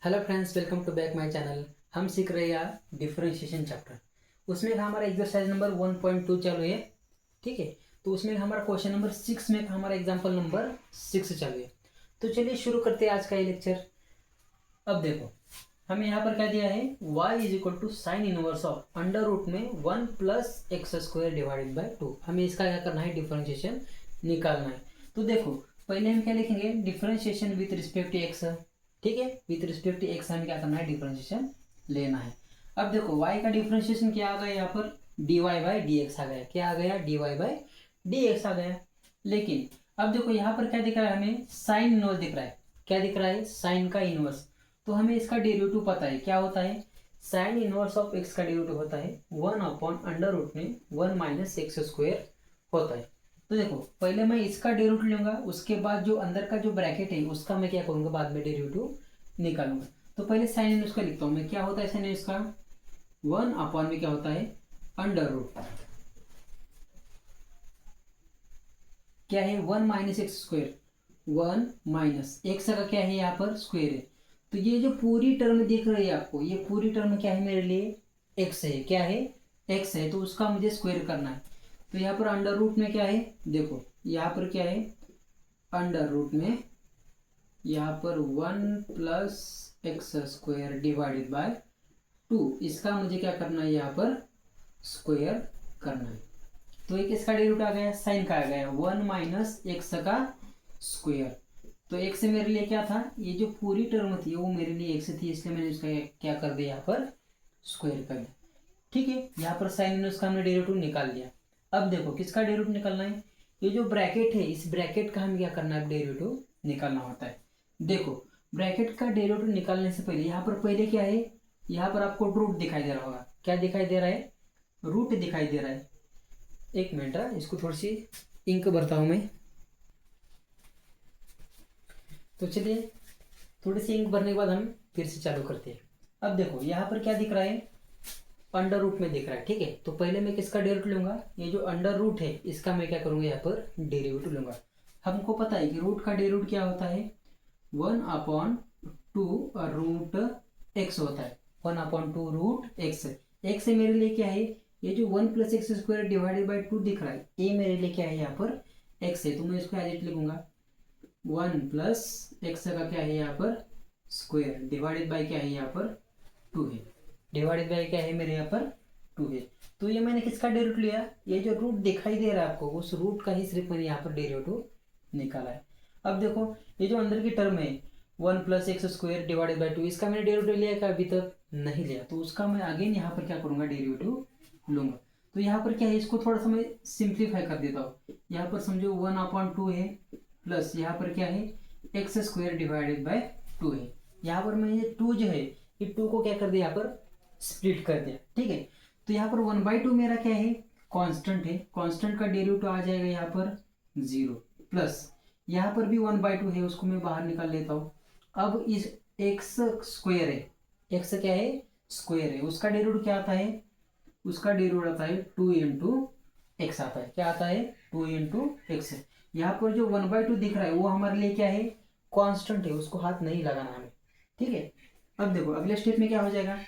Hello friends, welcome to back my channel. हम सीख रहे हैं डिफरेंशिएशन चैप्टर। उसमें का हमारा एक्सरसाइज नंबर 1.2 चालू है। ठीक है, तो उसमें हमारा क्वेश्चन नंबर 6 में का हमारा एग्जांपल नंबर 6 चालू है। तो चलिए शुरू करते हैं आज का ये लेक्चर। अब देखो, हमें यहाँ पर क्या दिया है, y is equal to sine inverse of under root में 1 plus x square divided by 2। हमें इसका क्या करना है, डिफरेंशिएशन निकालना है। तो देखो, पहले हम क्या लिखेंगे, differentiation with respect to x. ठीक है, विथ रिस्पेक्ट टू एक्स हमें क्या करना है, डिफरेंशिएशन लेना है। अब देखो, y का डिफरेंशिएशन क्या आ गया, यहाँ पर dy बाई डी एक्स आ गया। क्या आ गया, dy बाई डी एक्स आ गया। लेकिन अब देखो, यहाँ पर क्या दिख रहा है, हमें साइन इनवर्स दिख रहा है। क्या दिख रहा है, साइन का इनवर्स। तो हमें इसका डेरिवेटिव पता है, क्या होता है, साइन इनवर्स ऑफ एक्स का डेरिवेटिव होता है 1 अपॉन अंडर रूट में 1 माइनस एक्स स्क्वायर होता है। तो देखो, पहले मैं इसका डेरिवेटिव लूंगा, उसके बाद जो अंदर का जो ब्रैकेट है उसका मैं क्या करूंगा, बाद में डेरिवेटिव निकालूंगा। तो पहले साइन इनवर्स का लिखता हूँ मैं। क्या होता है साइन इनवर्स का, 1 अपॉन में क्या होता है, अंडर रूट क्या है, 1 minus x square. 1 minus x का क्या है, यहाँ पर स्क्वायर है। तो ये जो पूरी टर्म दिख रही है आपको, ये पूरी टर्म क्या है मेरे लिए, एक्स है। क्या है, एक्स है। तो उसका मुझे स्क्वायर करना है। तो यहाँ पर अंडर रूट में क्या है, देखो यहाँ पर क्या है, अंडर रूट में यहाँ पर 1 plus x square divided by 2। इसका मुझे क्या करना है, यहाँ पर स्क्वायर करना है। तो एक इसका डेरिवेटिव आ गया, साइन का आ गया 1 माइनस एक्स का स्क्वायर। तो एक्स मेरे लिए क्या था, ये जो पूरी टर्म थी वो मेरे लिए एक्स थी, इसलिए मैंने उसका क्या कर दिया, यहाँ पर स्क्वायर कर दिया। ठीक है, यहाँ पर साइन इनवर्स का हमने डेरिवेटिव निकाल दिया। अब देखो, किसका डेरिवेटिव निकालना है, ये जो ब्रैकेट है इस ब्रैकेट का हमें क्या करना है, डेरिवेटिव निकालना होता है। देखो, ब्रैकेट का डेरिवेटिव निकालने से पहले यहाँ पर पहले क्या है, यहाँ पर आपको रूट दिखाई दे रहा होगा। क्या दिखाई दे रहा है, रूट दिखाई दे रहा है। एक मिनट, इसको थोड़ी सी इंक भरता हूँ मैं। तो चलिए, थोड़ी सी इंक भरने के बाद हम फिर से चालू करते हैं। अब देखो, यहाँ पर क्या दिख रहा है, अंडर रूट में दिख रहा है। ठीक है, तो पहले मैं किसका डेरिवेटिव लूंगा, ये जो अंडर रूट है इसका मैं क्या करूंगा, यहाँ पर डेरिवेटिव लूंगा। हमको पता है कि रूट का डेरिवेटिव क्या होता है, 1 अपॉन 2 रूट एक्स होता है। 1 अपॉन 2 रूट एक्स। एक्स से मेरे लिए क्या है, ये जो 1 plus x square divided by 2 दिख रहा है, ये मेरे लिए क्या है, यहाँ पर एक्स है। तो मैं इसको एज इट लिखूंगा, 1 प्लस एक्स का क्या है, यहाँ पर स्क्वायर डिवाइडेड बाई क्या है, यहाँ पर 2 है। डिवाइडेड बाई क्या है मेरे यहाँ पर 2 है। तो ये मैंने किसका डेरिवेटिव लिया, ये जो रूट दिखाई दे रहा है आपको, उस रूट का ही सिर्फ मैंने यहाँ पर डेरिवेटिव निकाला है। अब देखो, ये जो अंदर की टर्म है 1 plus x square divided by 2, इसका मैंने डेरिवेटिव लिया है, अभी तक नहीं लिया। तो उसका मैं अगेन यहाँ पर क्या करूँगा, डेरिवेटिव लूंगा। तो यहाँ पर क्या है, इसको थोड़ा सा मैं सिंप्लीफाई कर देता हूँ। यहाँ पर समझो 1 अपॉन 2 है, प्लस यहाँ पर क्या है, एक्स स्क्वायर डिवाइडेड बाई 2 है। यहाँ पर मैं ये 2 जो है, ये 2 को क्या कर दिया, यहाँ पर स्प्लिट कर दिया। ठीक है, तो यहाँ पर 1/2 मेरा क्या है, कांस्टेंट है। कांस्टेंट का डेरिवेटिव आ जाएगा यहाँ पर 0, प्लस यहाँ पर भी 1/2 है, उसको मैं बाहर निकाल लेता हूँ। अब इस एक्स स्क्वायर है, एक्स क्या है, स्क्वायर है, उसका डेरिवेटिव क्या आता है, उसका डेरिवेटिव आता है 2 इंटू एक्स आता है। क्या आता है, 2 इंटू एक्स। यहाँ पर जो 1/2 दिख रहा है वो हमारे लिए क्या है, कांस्टेंट है, उसको हाथ नहीं लगाना हमें। ठीक है, अब देखो अगले स्टेप में क्या हो जाएगा,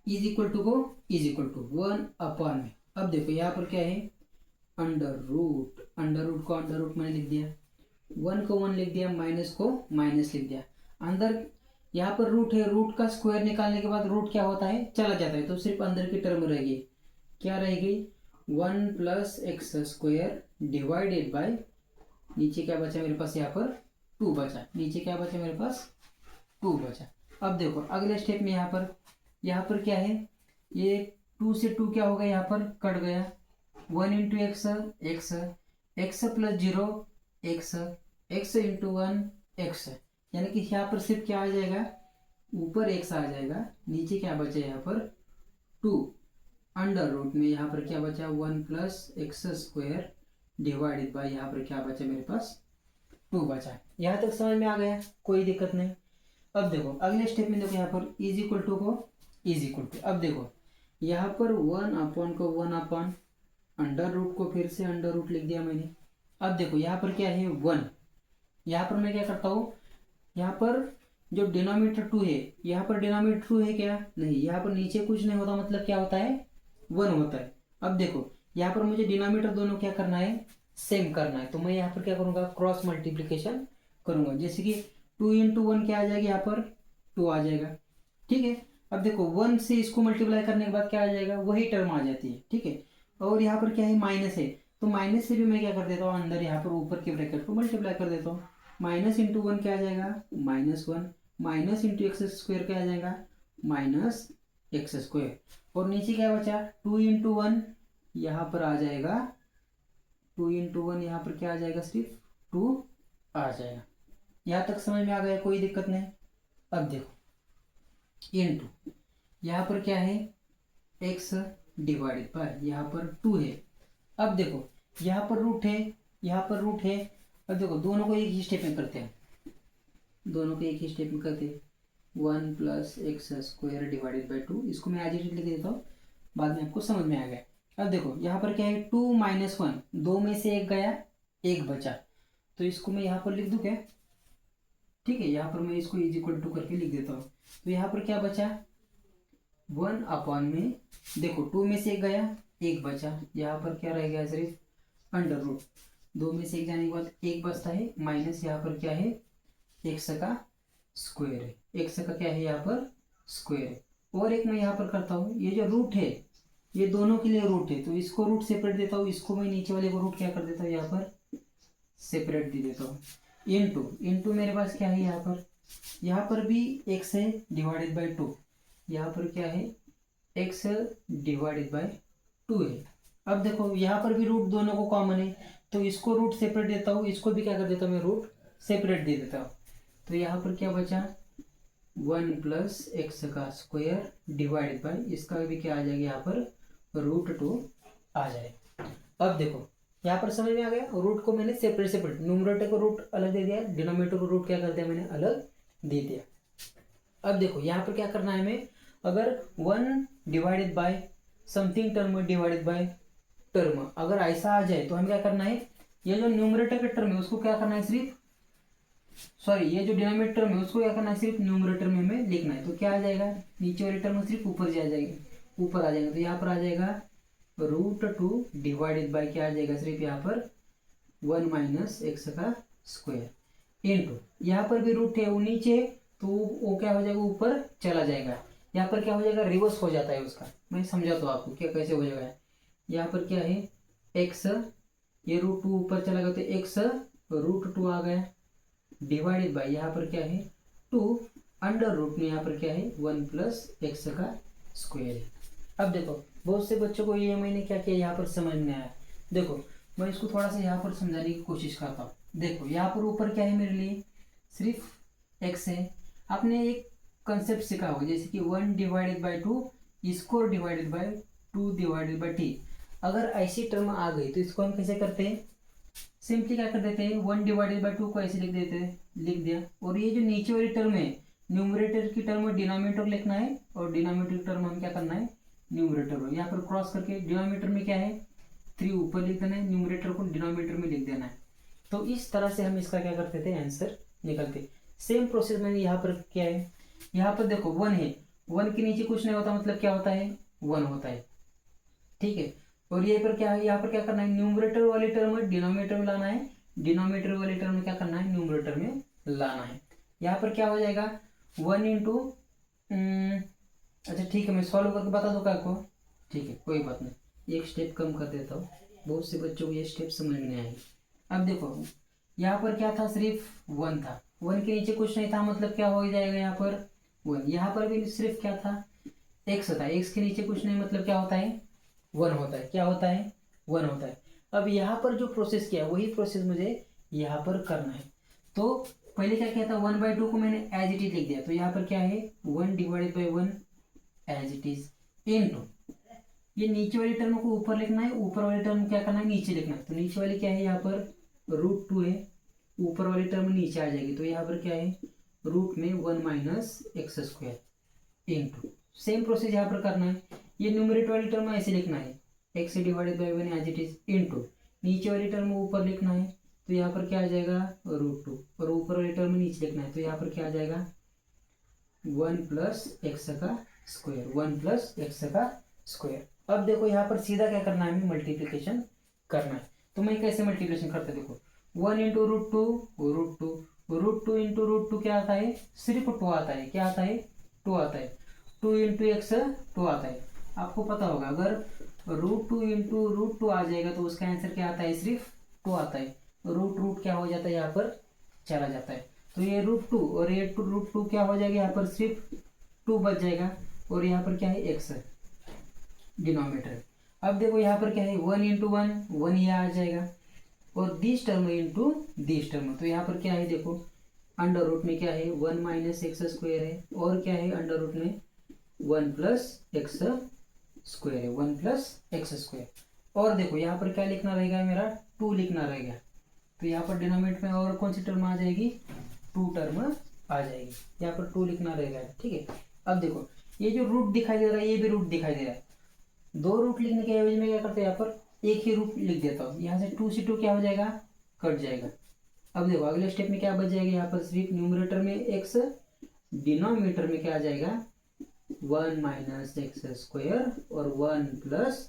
इज इक्वल टू को इज इक्वल टू 1 अपॉन में। अब देखो यहाँ पर क्या है, अंडर रूट, अंडर रूट को अंडर रूट मैंने लिख दिया, 1 को 1 लिख दिया, माइनस को माइनस लिख दिया। अंदर यहाँ पर रूट है, रूट का स्क्वायर निकालने के बाद रूट क्या होता है, चला जाता है। तो सिर्फ अंदर की टर्म रहेगी, क्या रहेगी, 1 plus x square divided by, नीचे क्या बचा मेरे पास, यहाँ पर 2 बचा। नीचे क्या बचा मेरे पास, 2 बचा। अब देखो अगले स्टेप में यहाँ पर क्या है, ये 2 से 2 क्या होगा, यहाँ पर कट गया। 1 into x, x, x plus 0 x, x into 1 x. यानी कि यहाँ पर सिर्फ क्या आ जाएगा, ऊपर एक्स आ जाएगा, नीचे क्या बचा यहाँ पर 2। अंडर रूट में यहाँ पर क्या बचा, 1 plus x square divided by यहाँ पर क्या बचा मेरे पास, 2 बचा। यहाँ तक समझ में आ गया, कोई दिक्कत नहीं। अब देखो अगले स्टेप में, देखो यहाँ पर इज इक्वल टू को इज इक्वल टू, अब देखो यहाँ पर 1 अपॉन को 1 अपॉन, अंडर रूट को फिर से अंडर रूट लिख दिया मैंने। अब देखो यहाँ पर क्या है 1, यहाँ पर मैं क्या करता हूँ, यहाँ पर जो डिनोमिनेटर 2 है, यहाँ पर डिनोमिनेटर 2 है क्या? नहीं, यहाँ पर नीचे कुछ नहीं होता, मतलब क्या होता है? 1 होता है। अब देखो यहाँ पर मुझे डिनोमिनेटर दोनों क्या करना है? सेम करना है। तो मैं यहाँ पर क्या करूँगा? क्रॉस मल्टीप्लीकेशन करूँगा। जैसे कि 2 इंटू 1 क्या आ जाएगा? यहाँ पर 2 आ जाएगा, ठीक है। अब देखो 1 से इसको मल्टीप्लाई करने के बाद क्या आ जाएगा? वही टर्म आ जाती है, ठीक है। और यहाँ पर क्या है? माइनस है, तो माइनस से भी मैं क्या कर देता हूँ? अंदर यहाँ पर ऊपर के ब्रैकेट को मल्टीप्लाई कर देता हूँ। माइनस इंटू 1 क्या आ जाएगा? -1। माइनस इंटू एक्स स्क्वायर क्या आ जाएगा? -x²। और नीचे क्या बचा? 2 इंटू 1 यहाँ पर आ जाएगा, 2 इंटू 1 यहाँ पर क्या आ जाएगा? सिर्फ 2 आ जाएगा। यहाँ तक समझ में आ गया? कोई दिक्कत नहीं। अब देखो इंटू यहाँ पर क्या है? x डिवाइडेड बाय यहाँ पर 2 है। अब देखो यहाँ पर रूट है, यहाँ पर रूट है। अब देखो दोनों को एक ही स्टेप में करते हैं, दोनों को एक ही स्टेप में करते हैं। 1 + x² डिवाइडेड बाई 2, इसको मैं आज ही लिख देता हूँ, बाद में आपको समझ में आ गया। अब देखो यहाँ पर क्या है? 2 - 1, 2 में से 1 गया, 1 बचा, तो इसको मैं यहाँ पर लिख दूँ क्या? ठीक है, यहाँ पर मैं इसको इज इक्वल टू करके लिख देता हूँ। तो यहाँ पर क्या बचा? 1 में देखो 2 में से 1 गया, 1 बचा, यहाँ पर क्या रह गया? सिर्फ अंडर रूट। 2 में से 1 जाने के बाद 1 बचता है, माइनस यहाँ पर क्या है? x का स्क्वायर है, x का क्या है? यहाँ पर स्क्वायर है। और एक मैं यहाँ पर करता हूँ, ये जो रूट है ये दोनों के लिए रूट है, तो इसको रूट सेपरेट देता हूँ, इसको मैं नीचे वाले को रूट क्या कर देता हूँ? यहाँ पर सेपरेट दे देता हूँ। इंटू मेरे पास क्या है? यहाँ पर भी x है डिवाइडेड बाई 2, यहाँ पर क्या है? x डिवाइडेड बाई 2 है। अब देखो यहाँ पर भी रूट दोनों को कॉमन है, तो इसको रूट सेपरेट देता हूँ, इसको भी क्या कर देता हूँ? मैं रूट सेपरेट दे देता हूँ। तो यहाँ पर क्या बचा? 1 + x² डिवाइडेड बाई, इसका भी क्या आ जाएगा? यहाँ पर √2 आ जाएगा। अब देखो यहाँ पर समझ में आ गया? रूट को मैंने सेपरेट न्यूमरेटर को रूट अलग दे दिया, डिनोमिनेटर को रूट क्या कर दिया? मैंने अलग दे दिया। अब देखो यहाँ पर क्या करना है हमें? अगर 1 divided bye something term divided by term अगर ऐसा आ जाए तो हमें क्या करना है? ये जो न्यूमरेटर का टर्म है उसको क्या करना है? ये जो डिनोमिनेटर टर्म है उसको क्या करना है? सिर्फ न्यूमरेटर में हमें लिखना है। तो क्या आ जाएगा? नीचे वाले टर्म सिर्फ ऊपर जा जाएगा, ऊपर आ जाएगा। तो यहाँ पर आ जाएगा √2 डिवाइडेड बाय क्या आ जाएगा? सिर्फ यहाँ पर 1 - x² इंटू यहाँ पर भी रूट है, वो नीचे, तो वो क्या हो जाएगा? ऊपर चला जाएगा। यहाँ पर क्या हो जाएगा? रिवर्स हो जाता है उसका, मैं समझाता हूँ आपको क्या कैसे हो जाएगा। यहाँ पर क्या है? x, ये √2 ऊपर चला गया तो x √2 आ गया, डिवाइडेड बाय यहाँ पर क्या है? 2 अंडर रूट में यहाँ पर क्या है? 1 + x² है। अब देखो बहुत से बच्चों को ये मैंने क्या किया यहाँ पर समझ में आया। देखो मैं इसको थोड़ा सा यहाँ पर समझाने की कोशिश करता हूँ। देखो यहाँ पर ऊपर क्या है मेरे लिए? सिर्फ x है। आपने एक कंसेप्ट सीखा होगा, जैसे कि 1 डिवाइडेड बाई 2 इसको divided by 2 divided by t। अगर ऐसी टर्म आ गई तो इसको हम कैसे करते हैं? सिंपली क्या कर देते हैं? 1 डिवाइडेड बाई 2 को ऐसे लिख देते हैं, लिख दिया। और ये जो नीचे वाली टर्म है, न्यूमरेटर की टर्म डिनोमिनेटर लिखना है, और डिनोमिनेटर की टर्म हम क्या करना है? न्यूमरेटर को यहाँ पर क्रॉस करके डिनोमिनेटर में क्या है? 3 ऊपर लिख देना है, न्यूमरेटर को डिनोमिनेटर में लिख देना है। तो इस तरह से हम इसका क्या करते थे? आंसर निकलते। सेम प्रोसेस मैंने यहाँ पर क्या है? यहाँ पर देखो 1 है, 1 के नीचे कुछ नहीं होता, मतलब क्या होता है? 1 होता है, ठीक है। और ये पर क्या है? यहाँ पर क्या करना है? न्यूमरेटर वाली टर्म डिनोमिनेटर में लाना है, डिनोमिनेटर वाली टर्म क्या करना है? न्यूमरेटर में लाना है। यहाँ पर क्या हो जाएगा? 1 इंटू, अच्छा ठीक है, मैं सॉल्व करके बता दूँ आपको, ठीक है कोई बात नहीं, एक स्टेप कम कर देता हूँ, बहुत से बच्चों को ये स्टेप समझ में नहीं आएगी। अब देखो यहाँ पर क्या था? सिर्फ 1 था, 1 के नीचे कुछ नहीं था, मतलब क्या हो जाएगा? यहाँ पर 1। यहाँ पर भी सिर्फ क्या था? x था, x के नीचे कुछ नहीं, मतलब क्या होता है? 1 होता है। क्या होता है? 1 होता है। अब यहाँ पर जो प्रोसेस किया वही प्रोसेस मुझे यहाँ पर करना है। तो पहले क्या किया था? 1/2 को मैंने एज इट इज लिख दिया, तो यहाँ पर क्या है? 1 divided by 1 as it is into ये नीचे वाली टर्म को ऊपर लिखना है, ऊपर वाली टर्म क्या करना है? नीचे लिखना है। तो नीचे वाली क्या है? यहाँ पर √2 है, ऊपर वाली टर्म नीचे आ जाएगी, तो यहाँ पर क्या है? रूट में 1 - x² इंटू सेम प्रोसेस यहाँ पर करना है। ये न्यूमरेटर वाली टर्म ऐसे लिखना है, x divided by 1 as it is into नीचे वाली टर्म ऊपर लिखना है, तो यहाँ पर क्या आ जाएगा? √2, और ऊपर वाली टर्म नीचे लिखना है, तो यहाँ पर क्या आ जाएगा? वन प्लस एक्स का स्क्वायर, वन प्लस एक्स का स्क्वायर। अब देखो यहाँ पर सीधा क्या करना है, हमें मल्टीप्लिकेशन करना है। तो मैं कैसे मल्टीप्लिकेशन करता है, देखो one into root two, root two, root two into root two क्या आता है, सिर्फ टू आता है। क्या आता है, टू आता है। टू इंटू एक्स टू आता है। आपको पता होगा अगर root two into root two आ जाएगा तो उसका आंसर क्या आता है, सिर्फ टू आता है। रूट रूट क्या हो जाता है, यहाँ पर चला जाता है। तो ये रूट टू और ये रूट टू क्या हो जाएगा, यहाँ पर सिर्फ टू बच जाएगा और यहाँ पर क्या है, एक्स डिनोमिनेटर। अब देखो यहाँ पर क्या है, वन इंटू वन, वन ये आ जाएगा और this term into this term. तो यहाँ पर क्या है, देखो अंडर रूट में क्या है, वन माइनस एक्स स्क्वायर है और क्या है अंडर रूट में वन प्लस एक्स स्क्वायर है, वन प्लस एक्स स्क्वायर। और देखो यहाँ पर क्या लिखना रहेगा, मेरा टू लिखना रहेगा। तो यहाँ पर डिनोमिनेटर में और कौन सी टर्म आ जाएगी, टू टर्म आ जाएगी। यहाँ पर टू लिखना रहेगा, ठीक है। अब देखो ये जो रूट दिखाई दे रहा है ये भी रूट दिखाई दे रहा है। दो रूट लिखने के एवज में क्या करते हैं, यहाँ पर एक ही रूट लिख देता हूँ। यहाँ से टू क्या हो जाएगा, कट जाएगा। अब देखो अगले स्टेप में क्या बच जाएगा, यहाँ पर सिर्फ न्यूमरेटर में एक्स, डिनोमिनेटर में क्या आ जाएगा, वन माइनस एक्स स्क्वायर और वन प्लस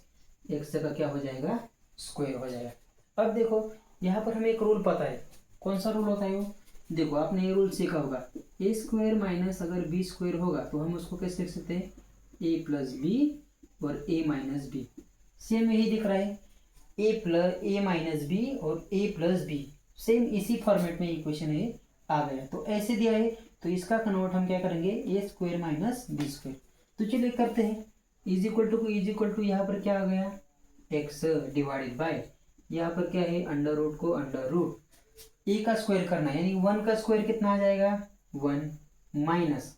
एक्स का क्या हो जाएगा, स्क्वायर हो जाएगा। अब देखो यहाँ पर हमें एक रूल पता है। कौन सा रूल होता है वो, देखो आपने ये रूल सीखा होगा, ए स्क्वायर माइनस अगर बी स्क्वायर होगा तो हम उसको कैसे लिख सकते हैं, ए प्लस बी और ए माइनस बी। सेम यही दिख रहा है, ए माइनस बी और ए प्लस बी, सेम इसी फॉर्मेट में इक्वेशन है आ गया। तो ऐसे दिया है तो इसका कन्वर्ट हम क्या करेंगे, ए स्क्वायर माइनस बी स्क्वायर। तो चलिए करते हैं, इज इक्वल टू यहाँ पर क्या आ गया, एक्स डिवाइडेड बाय यहाँ पर क्या है, अंडर रूट को अंडर रूट ए का स्क्वायर करना है, यानी वन का स्क्वायर कितना आ जाएगा, वन, माइनस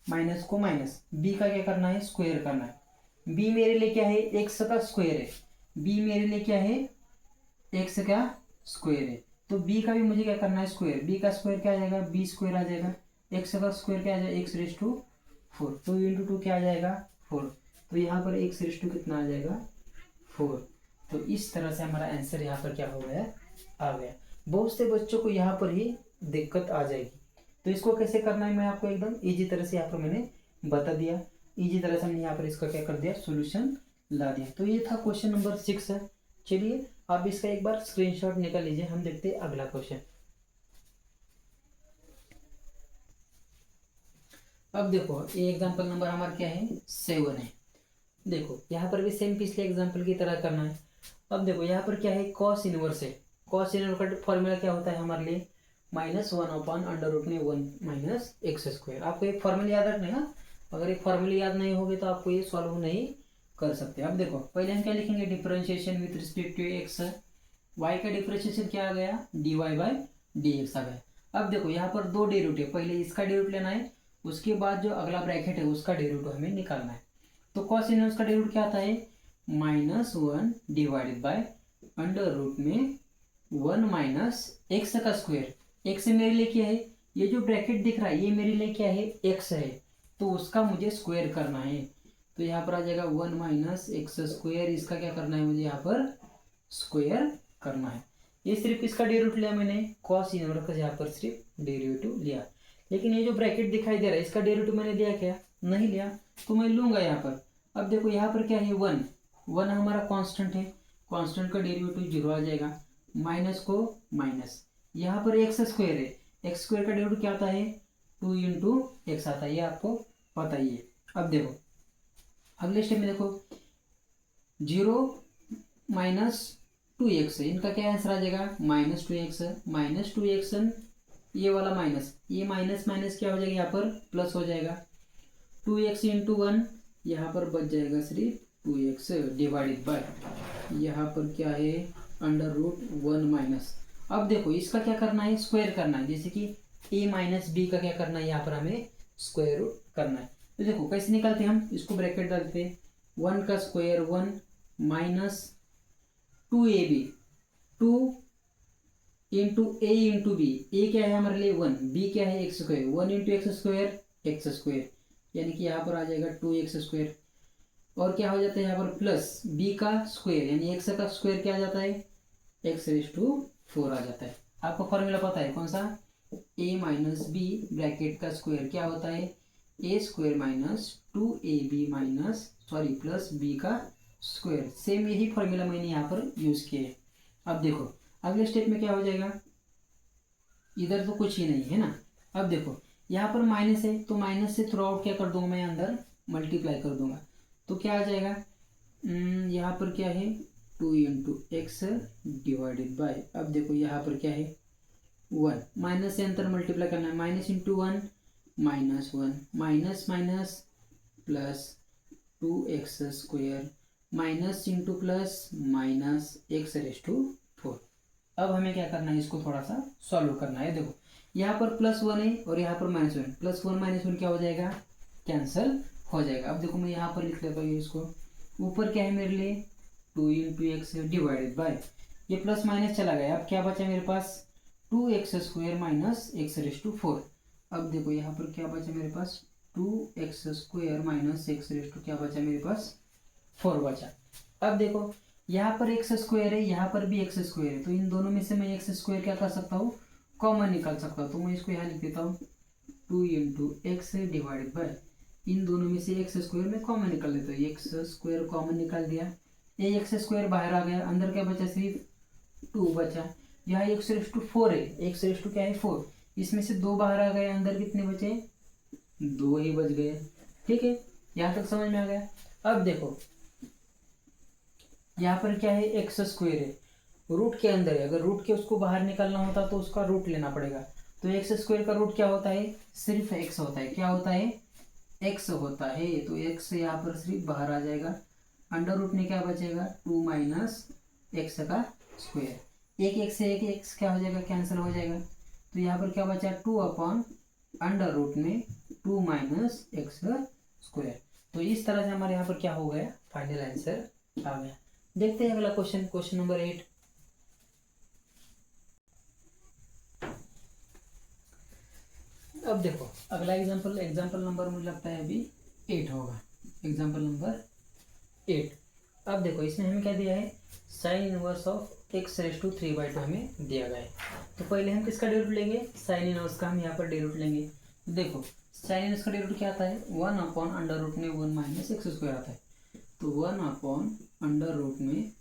माइनस को माइनस, बी का क्या करना है, स्क्वायर करना है। बी मेरे लिए क्या है, एक्स का स्क्वायर है, बी मेरे लिए क्या है, एक्स का स्क्वायर है। तो बी का भी मुझे क्या करना है, स्क्वायर। बी का स्क्वायर क्या आ जाएगा, बी स्क्वायर आ जाएगा। एक्स का स्क्वायर क्या आ जाएगा, x raise to four. Two into two क्या आ जाएगा, फोर। तो यहाँ पर एक्स रेस टू कितना आ जाएगा, फोर। तो इस तरह से हमारा आंसर यहाँ पर क्या हो गया, आ गया। बहुत से बच्चों को यहाँ पर ही दिक्कत आ जाएगी। तो इसको कैसे करना है मैं आपको एकदम इजी तरह से यहाँ पर मैंने बता दिया। इजी तरह से हमने यहाँ पर इसका क्या कर दिया, सॉल्यूशन ला दिया। तो ये था क्वेश्चन नंबर 6 है। चलिए आप इसका एक बार स्क्रीनशॉट निकाल लीजिए, हम देखते हैं अगला क्वेश्चन। अब देखो ये एग्जांपल नंबर हमारा क्या है, 7 है। देखो यहाँ पर भी सेम पिछले एग्जांपल की तरह करना है। अब देखो यहाँ पर क्या है, कॉस इनवर्स है। कॉस इनवर्स का फॉर्मूला क्या होता है हमारे लिए, minus one upon under root में वन माइनस एक्स स्क्वायर। आपको एक फॉर्मूला याद रखना है। अगर एक फॉर्मूला याद नहीं होगी तो आपको ये सॉल्व नहीं कर सकते। अब देखो पहले हम क्या लिखेंगे, differentiation with respect to X. Y का डिफरेंशिएशन क्या आ गया, D Y by D X आ गया। अब देखो यहाँ पर दो डेरिवेटिव, पहले इसका डेरिवेटिव लेना है, उसके बाद जो अगला ब्रैकेट है उसका डेरिवेटिव हमें निकालना है। तो कॉस इनवर्स का डेरिवेटिव क्या आता है, minus one divided by under root में वन माइनस एक्स का स्क्वायर। एक्स मेरे लिए क्या है, ये जो ब्रैकेट दिख रहा है ये मेरे लिए क्या है, एक्स है, तो उसका मुझे स्क्वायर करना है। तो यहाँ पर आ जाएगा वन माइनस एक्स स्क्वायर, इसका क्या करना है मुझे यहाँ पर स्क्वायर करना है। ये सिर्फ इसका डेरिवेटिव लिया मैंने, कॉस इनवर्स का यहाँ पर सिर्फ डेरिवेटिव लिया। लेकिन ये जो ब्रैकेट दिखाई दे रहा है इसका डेरिवेटिव मैंने लिया क्या, नहीं लिया, तो मैं लूंगा यहाँ पर। अब देखो यहाँ पर क्या है, वन, वन हमारा कांस्टेंट है, कांस्टेंट का डेरिवेटिव जीरो आ जाएगा, माइनस को माइनस, यहाँ पर एक्स स्क्वायर है, एक्स स्क्वायर का डेरिवेटिव क्या आता है, टू इंटू एक्स आता है, ये आपको पता ही है। अब देखो अगले स्टेप में देखो, जीरो माइनस टू एक्स, इनका क्या आंसर आ जाएगा, minus two x. Minus two x, ये वाला माइनस, ये माइनस माइनस क्या हो जाएगा यहाँ पर प्लस हो जाएगा। टू एक्स इंटू वन, यहाँ पर बच जाएगा सिर्फ टू एक्स डिवाइडेड बाय यहाँ पर क्या है, अंडर रूट वन माइनस। अब देखो इसका क्या करना है, स्क्वायर करना है, जैसे कि ए माइनस बी का क्या करना है, यहाँ पर हमें स्क्वायर रूट करना है। तो देखो कैसे निकालते हैं हम, इसको ब्रैकेट डालते हैं, वन का square one minus two A B, two into A into B, A क्या है हमारे लिए वन, बी क्या है X square, one into X square X square, यानी कि यहाँ पर आ जाएगा टू एक्स स्क्वायर। और क्या हो जाता है यहाँ पर प्लस बी का स्क्वायर, यानी एक्स का स्क्वायर क्या आ जाता है, एक्स रेस टू फोर आ जाता है। आपको फॉर्मूला पता है कौन सा, ए माइनस बी ब्रैकेट का स्क्वायर क्या होता है, A square minus 2ab minus sorry plus B का स्क्वायर। सेम यही फॉर्मूला मैंने यहाँ पर यूज़ किया है। अब देखो अगले स्टेप में क्या हो जाएगा, इधर तो कुछ ही नहीं है ना। अब देखो यहाँ पर माइनस है तो माइनस से थ्रू आउट क्या कर दूंगा मैं, अंदर मल्टीप्लाई कर दूंगा। तो क्या आ जाएगा, यहाँ पर क्या है 2 इंटू एक्स डिवाइडेड बाय, अब देखो यहाँ पर क्या है 1, माइनस से अंतर मल्टीप्लाई करना है, minus into 1 minus 1 minus minus plus 2x square minus into plus minus x raise to 4। अब हमें क्या करना है, इसको थोड़ा सा सॉल्व करना है। देखो यहाँ पर +1 है और यहाँ पर -1, +1 -1 क्या हो जाएगा, कैंसिल हो जाएगा। अब देखो मैं यहाँ पर लिख लेता हूँ इसको, ऊपर क्या है मेरे लिए 2 इंटू एक्स डिवाइडेड बाय, ये प्लस माइनस चला गया, अब क्या बचा मेरे पास 2x square minus x raise to 4। अब देखो यहाँ पर क्या बचा मेरे पास 2x square minus x raise to क्या बचा मेरे पास 4 बचा। अब देखो यहाँ पर एक्स स्क्वायर है, यहाँ पर भी एक्स स्क्वायर है, तो इन दोनों में से मैं एक्स स्क्वायर क्या कर सकता हूँ, कॉमन निकाल सकता हूँ। तो मैं इसको यहाँ लिख देता हूँ 2 इंटू एक्स डिवाइडेड बाय, इन दोनों में से एक्स स्क्वायर में कॉमन निकाल लेता हूँ, एक्स स्क्वायर कॉमन निकाल दिया, ये एक्स स्क्वायर बाहर आ गया, अंदर क्या बचा सिर्फ 2 बचा। यहाँ एक्स रेस टू 4 है, एक्स रेस टू क्या है 4, इसमें से 2 बाहर आ गए, अंदर कितने बचे 2 ही बच गए। ठीक है, यहाँ तक समझ में आ गया। अब देखो यहाँ पर क्या है एक्स स्क्वायर है, रूट के अंदर है, अगर रूट के उसको बाहर निकालना होता तो उसका रूट लेना पड़ेगा। तो एक्स स्क्वायर का रूट क्या होता है, सिर्फ एक्स होता है, क्या होता है एक्स होता है, तो एक्स यहाँ पर सिर्फ बाहर आ जाएगा, अंडर रूट में क्या बचेगा 2 माइनस एक्स का स्क्वायर, एक एक्स से एक एक्स क्या हो जाएगा, कैंसिल हो जाएगा। तो यहाँ पर क्या बचा 2 अपॉन अंडर रूट में 2 माइनस एक्स स्क्वायर। तो इस तरह से हमारे यहाँ पर क्या हो गया, फाइनल आंसर आ गया। देखते हैं अगला क्वेश्चन, क्वेश्चन नंबर 8। अब देखो अगला एग्जाम्पल नंबर मुझे लगता है अभी 8 होगा, एग्जाम्पल नंबर 8। अब देखो इसमें हमें क्या दिया है, sine inverse of x raise to 3/2 हमें दिया गया है। तो पहले हम किसका डेरिवेटिव लेंगे, साइन इनवर्स का हम यहाँ पर डेरिवेटिव लेंगे। तो देखो साइन इनवर्स का डेरिवेटिव क्या आता है, 1 अपॉन अंडर रूट में 1 माइनस एक्स स्क्वायर आता है। तो 1 अपॉन अंडर रूट में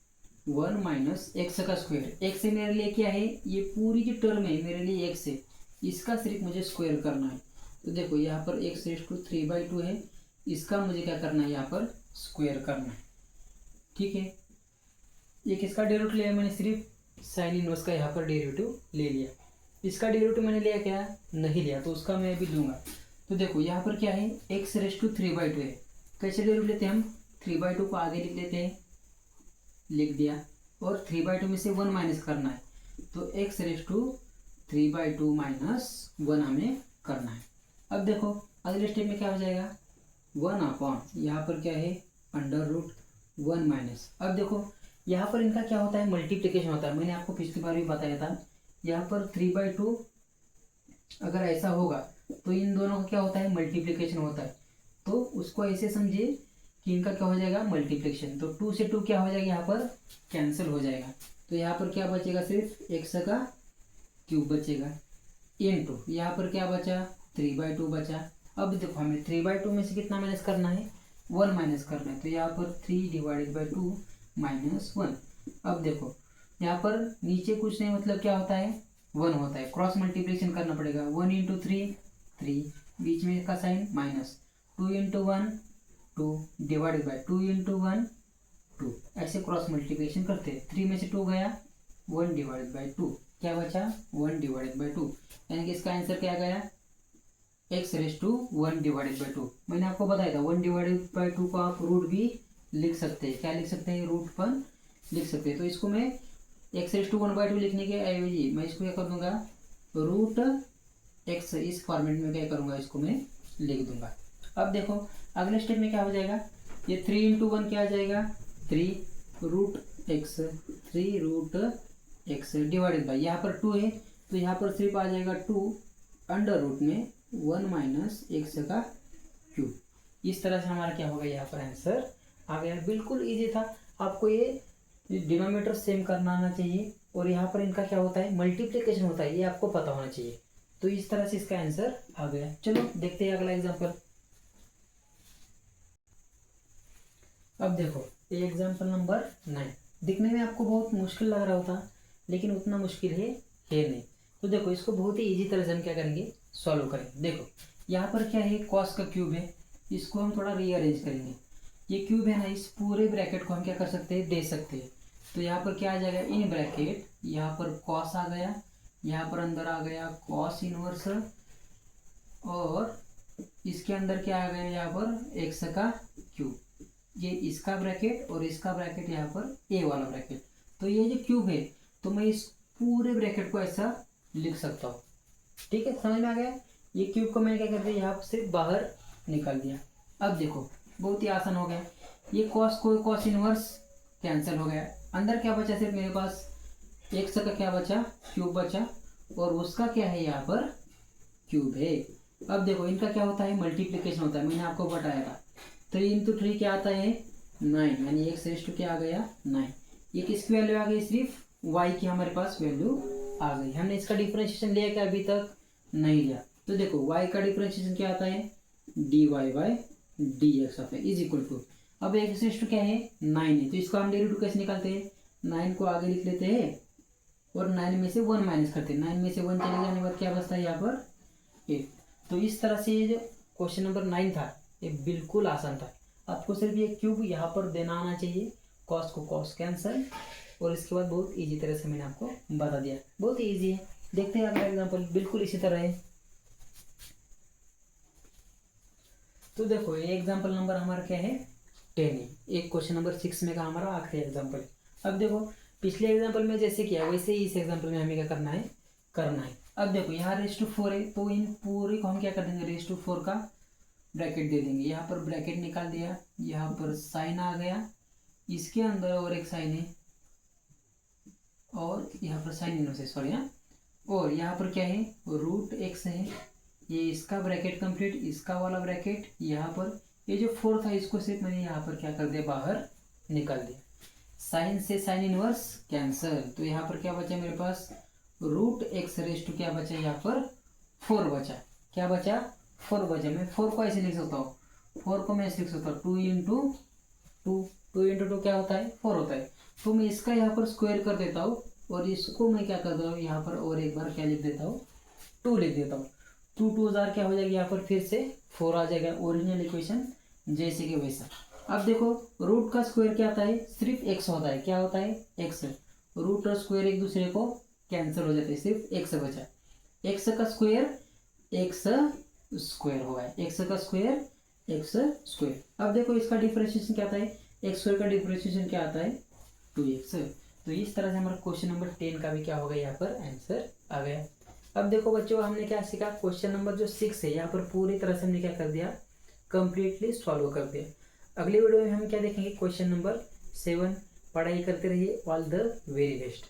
1 माइनस एक्स का स्क्वायर, एक्स मेरे लिए क्या है, ये पूरी जो टर्म है मेरे लिए एक्स है, इसका सिर्फ मुझे स्क्वायर करना है। तो देखो यहाँ पर एक्स रेस टू 3/2 है, इसका मुझे क्या करना है, यहाँ पर स्क्वायर करना है। ठीक है, ये किसका डेरिवेटिव लिया मैंने, सिर्फ साइन इनवर्स का यहाँ पर डेरिवेटिव ले लिया। इसका डेरिवेटिव मैंने लिया क्या, नहीं लिया, तो उसका मैं अभी लूँगा। तो देखो यहाँ पर क्या है, एक्स रेस टू 3/2 है, कैसे डेरिवेटिव लेते हैं हम, 3/2 को आगे लिख लेते हैं, लिख दिया, और 3/2 में से 1 माइनस करना है, तो एक्स रेस टू 3/2 माइनस 1 हमें करना है। अब देखो अगले स्टेप में क्या हो जाएगा, 1 अपॉन यहाँ पर क्या है अंडर रूट 1 माइनस। अब देखो यहाँ पर इनका क्या होता है, मल्टीप्लिकेशन होता है, मैंने आपको पिछली बार भी बताया था। यहाँ पर 3/2 अगर ऐसा होगा तो इन दोनों का क्या होता है, मल्टीप्लिकेशन होता है, तो उसको ऐसे समझिए कि इनका क्या हो जाएगा, मल्टीप्लिकेशन। तो 2 से 2 क्या हो जाएगा, यहाँ पर कैंसिल हो जाएगा। तो यहाँ पर क्या बचेगा, सिर्फ एक्स का क्यूब बचेगा, इनटू यहाँ पर क्या बचा 3/2 बचा। अब देखो हमें 3/2 में से कितना माइनस करना है, 1 माइनस करना है, तो यहाँ पर 3/2 माइनस 1। अब देखो यहाँ पर नीचे कुछ नहीं, मतलब क्या होता है 1 होता है, क्रॉस मल्टीप्लिकेशन करना पड़ेगा, 1 इंटू 3 3, बीच में का sine minus, 2 into 1 2 divided by 2 into 1 2, ऐसे क्रॉस मल्टीप्लिकेशन करते हैं। 3 में से 2 गया, 1 डिवाइडेड बाय 2 क्या बचा 1 डिवाइडेड बाय 2, यानी कि इसका आंसर क्या गया, x raise to 1 divided by 2। मैंने आपको बताया था 1 डिवाइडेड बाय 2 को आप रूट भी लिख सकते हैं, क्या लिख सकते हैं, रूट पर लिख सकते हैं। तो इसको मैं एक्स रेस टू 1/2 लिखने के एवजी मैं इसको क्या कर दूंगा, रूट एक्स, इस फॉर्मेट में क्या करूँगा, इसको मैं लिख दूंगा। अब देखो अगले स्टेप में क्या हो जाएगा, ये 3 इंटू 1 क्या आ जाएगा 3 रूट एक्स डिवाइडेड बाई, यहाँ पर 2 है तो यहाँ पर सिर्फ आ जाएगा 2 अंडर रूट में 1 माइनस एक्स का क्यूब। इस तरह से हमारा क्या होगा, यहाँ पर आंसर आ गया। बिल्कुल इजी था, आपको ये डिनोमिनेटर सेम करना आना चाहिए, और यहाँ पर इनका क्या होता है, मल्टीप्लिकेशन होता है, ये आपको पता होना चाहिए। तो इस तरह से इसका आंसर आ गया। चलो देखते हैं अगला एग्जाम्पल। अब देखो ये एग्जाम्पल नंबर 9, दिखने में आपको बहुत मुश्किल लग रहा होता लेकिन उतना मुश्किल है नहीं। तो देखो इसको बहुत ही इजी तरह से हम क्या करेंगे, सॉल्व करेंगे। देखो यहाँ पर क्या है, कॉस का क्यूब है, इसको हम थोड़ा रीअरेंज करेंगे। ये क्यूब है ना, इस पूरे ब्रैकेट को हम क्या कर सकते हैं, दे सकते हैं। तो यहाँ पर क्या आ जाएगा, इन ब्रैकेट, यहाँ पर कॉस आ गया, यहाँ पर अंदर आ गया कॉस इनवर्स, और इसके अंदर क्या आ गया, यहाँ पर एक्स का क्यूब। ये इसका ब्रैकेट और इसका ब्रैकेट, यहाँ पर ए वाला ब्रैकेट। तो ये जो क्यूब है तो मैं इस पूरे ब्रैकेट को ऐसा लिख सकता हूँ। ठीक है, समझ में आ गया। ये क्यूब को मैंने क्या कर दिया, यहाँ से बाहर निकाल दिया। अब देखो बहुत ही आसान हो गया, ये कॉस को कॉस इनवर्स कैंसिल हो गया। अंदर क्या बचा, सिर्फ मेरे पास एक्स का क्या बचा, क्यूब बचा, और उसका क्या है, यहाँ पर क्यूब है। अब देखो इनका क्या होता है, मल्टीप्लिकेशन होता है, मैंने आपको बताया था। 3 इंटू 3 क्या आता है, 9, यानी एक्स रेस टू क्या आ गया, 9। ये किसकी वैल्यू आ गई, सिर्फ y की हमारे पास वैल्यू आ गई। हमने इसका डिफरेंशिएशन लिया क्या, अभी तक नहीं लिया। तो देखो y का डिफरेंशिएशन क्या आता है, dy by D x of is equal to, अब एक्स रेस टू क्या है, 9 है, तो इसको हम डेरिवेटिव कैसे निकालते हैं, 9 को आगे लिख लेते हैं और 9 में से 1 माइनस करते हैं। 9 में से 1 चले जाने के बाद क्या बचता है, यहाँ पर 8। तो इस तरह से ये जो क्वेश्चन नंबर 9 था ये बिल्कुल आसान था। आपको सिर्फ ये क्यूब यहाँ पर देना आना चाहिए, कॉस को कॉस कैंसल, और इसके बाद बहुत इजी तरह से मैंने आपको बता दिया, बहुत ही इजी है। देखते हैं अगला एग्जांपल, बिल्कुल इसी तरह है। तो देखो ये एग्जांपल नंबर हमारा क्या है, 10 है। एक क्वेश्चन नंबर 6 में का हमारा आखिरी एग्जांपल। अब देखो पिछले एग्जांपल में जैसे किया वैसे ही इस एग्जांपल में हमें क्या करना है। अब देखो यहाँ रेस टू 4 है, तो इन पूरे को हम क्या कर देंगे, रेस टू 4 का ब्रैकेट दे देंगे। यहाँ पर ब्रैकेट निकाल दिया, यहाँ पर साइन आ गया, इसके अंदर और एक साइन है, और यहाँ पर साइन इनवर्स है, सॉरी हाँ, और यहाँ पर क्या है, रूट एक्स है। ये इसका ब्रैकेट कंप्लीट, इसका वाला ब्रैकेट, यहाँ पर ये जो 4 था इसको सिर्फ मैंने यहाँ पर क्या कर दिया, बाहर निकाल दिया। साइन से साइन इनवर्स कैंसल, तो यहाँ पर क्या बचा मेरे पास, रूट एक्स रेस टू क्या बचा, यहाँ पर 4 बचा। क्या बचा, 4 बचा। मैं 4 को ऐसे लिख सकता हूँ, 4 को मैं ऐसे लिख सकता हूँ, 2 इंटू 2 क्या होता है, 4 होता है। तो मैं इसका यहाँ पर स्क्वायर कर देता हूँ, और इसको मैं क्या कर देता हूँ, यहाँ पर और एक बार क्या लिख देता हूँ, 2 लिख देता हूँ। 2 2 हजार क्या हो जाएगा, यहाँ पर फिर से 4 आ जाएगा, ओरिजिनल इक्वेशन जैसे कि वैसा। अब देखो रूट का स्क्वायर क्या होता है, सिर्फ एक्स होता है। क्या होता है, एक्स। रूट और स्क्वायर एक दूसरे को कैंसिल हो जाते हैं, सिर्फ एक्स बचा। एक्स का स्क्वायर एक्स स्क्वायर होगा, एक्स का स्क्वायर एक्स स्क्वायर। अब देखो इसका डिफरेंशिएशन क्या आता है, एक्स स्क्वायर का डिफरेंशिएशन क्या आता है, 2x। तो इस तरह से हमारा क्वेश्चन नंबर 10 का भी क्या होगा, यहाँ पर आंसर आ गया। अब देखो बच्चों हमने क्या सीखा, क्वेश्चन नंबर जो 6 है यहाँ पर पूरी तरह से हमने क्या कर दिया, कंप्लीटली सॉल्व कर दिया। अगली वीडियो में हम क्या देखेंगे, क्वेश्चन नंबर 7। पढ़ाई करते रहिए, ऑल द वेरी बेस्ट।